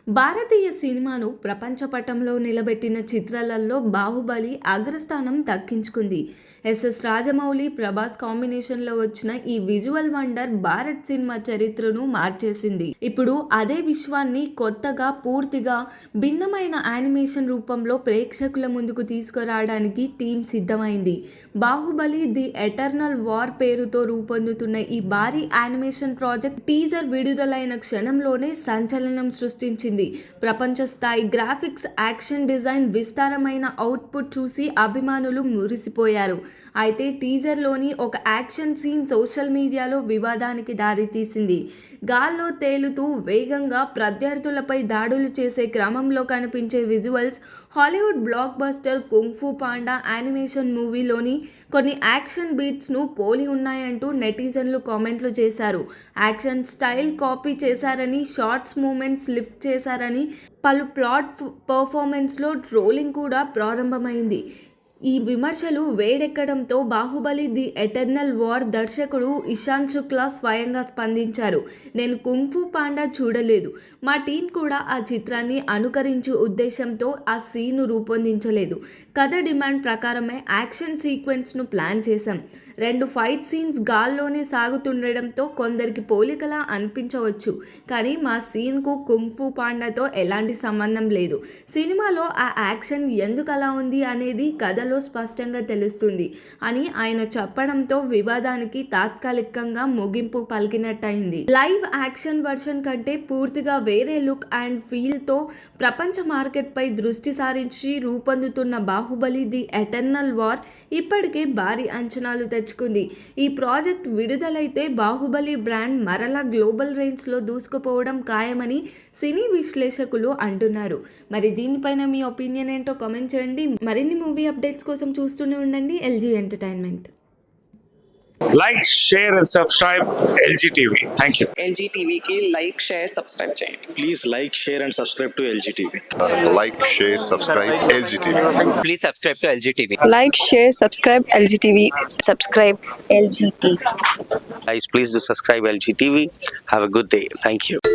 భారతీయ సినిమాను ప్రపంచ పటంలో నిలబెట్టిన చిత్రాలలో బాహుబలి అగ్రస్థానం దక్కించుకుంది. ఎస్ఎస్ రాజమౌళి, ప్రభాస్ కాంబినేషన్లో వచ్చిన ఈ విజువల్ వండర్ భారత్ సినిమా చరిత్రను మార్చేసింది. ఇప్పుడు అదే విశ్వాన్ని కొత్తగా, పూర్తిగా భిన్నమైన యానిమేషన్ రూపంలో ప్రేక్షకుల ముందుకు తీసుకురావడానికి టీం సిద్ధమైంది. బాహుబలి ది ఎటర్నల్ వార్ పేరుతో రూపొందుతున్న ఈ భారీ యానిమేషన్ ప్రాజెక్ట్ టీజర్ విడుదలైన క్షణంలోనే సంచలనం సృష్టించింది. ప్రపంచ స్థాయి గ్రాఫిక్స్, యాక్షన్ డిజైన్, విస్తారమైన అవుట్పుట్ చూసి అభిమానులు మురిసిపోయారు. అయితే టీజర్లోని ఒక యాక్షన్ సీన్ సోషల్ మీడియాలో వివాదానికి దారితీసింది. గాల్లో తేలుతూ వేగంగా ప్రత్యర్థులపై దాడులు చేసే క్రమంలో కనిపించే visuals Hollywood blockbuster kung fu panda animation మూవీలోని కొన్ని యాక్షన్ బీట్స్ను పోలి ఉన్నాయంటూ నెటిజన్లు కామెంట్లు చేశారు. యాక్షన్ స్టైల్ కాపీ చేశారని, షార్ట్స్ మూమెంట్స్ లిఫ్ట్ చేశారని, పలు ప్లాట్ పర్ఫార్మెన్స్లో ట్రోలింగ్ కూడా ప్రారంభమైంది. ఈ విమర్శలు వేడెక్కడంతో బాహుబలి ది ఎటర్నల్ వార్ దర్శకుడు ఇషాన్ శుక్లా స్వయంగా స్పందించారు. నేను కుంగ్ ఫూ పాండా చూడలేదు. మా టీం కూడా ఆ చిత్రాన్ని అనుకరించే ఉద్దేశంతో ఆ సీన్ను రూపొందించలేదు. కథ డిమాండ్ ప్రకారమే యాక్షన్ సీక్వెన్స్ను ప్లాన్ చేశాం. 2 ఫైట్ సీన్స్ గాల్లోనే సాగుతుండడంతో కొందరికి పోలికలా అనిపించవచ్చు. కానీ మా సీన్కు కుంగ్ ఫూ పాండాతో ఎలాంటి సంబంధం లేదు. సినిమాలో ఆ యాక్షన్ ఎందుకు అలా ఉంది అనేది కథలో స్పష్టంగా తెలుస్తుంది అని ఆయన చెప్పడంతో వివాదానికి తాత్కాలికంగా ముగింపు పలికినట్టయింది. లైవ్ యాక్షన్ వర్షన్ కంటే పూర్తిగా వేరే లుక్ అండ్ ఫీల్తో ప్రపంచ మార్కెట్పై దృష్టి సారించి రూపొందుతున్న బాహుబలి ది ఎటర్నల్ వార్ ఇప్పటికే భారీ అంచనాలు తెచ్చుకుంది. ఈ ప్రాజెక్ట్ విడుదలైతే బాహుబలి బ్రాండ్ మరలా గ్లోబల్ రేంజ్లో దూసుకుపోవడం ఖాయమని సినీ విశ్లేషకులు అంటున్నారు. మరి దీనిపైన మీ ఒపీనియన్ ఏంటో కామెంట్ చేయండి. మరిన్ని మూవీ అప్డేట్స్ కోసం చూస్తూనే ఉండండి LG entertainment. Like, share and subscribe LG TV. Thank you. LG TV की like, share, subscribe చేయండి. Please like, share and subscribe to LG TV. Like, share, subscribe LG TV. Please subscribe to LG TV. Like, share, subscribe LG TV. Subscribe LG TV. Guys, please do subscribe LG TV. Have a good day. Thank you.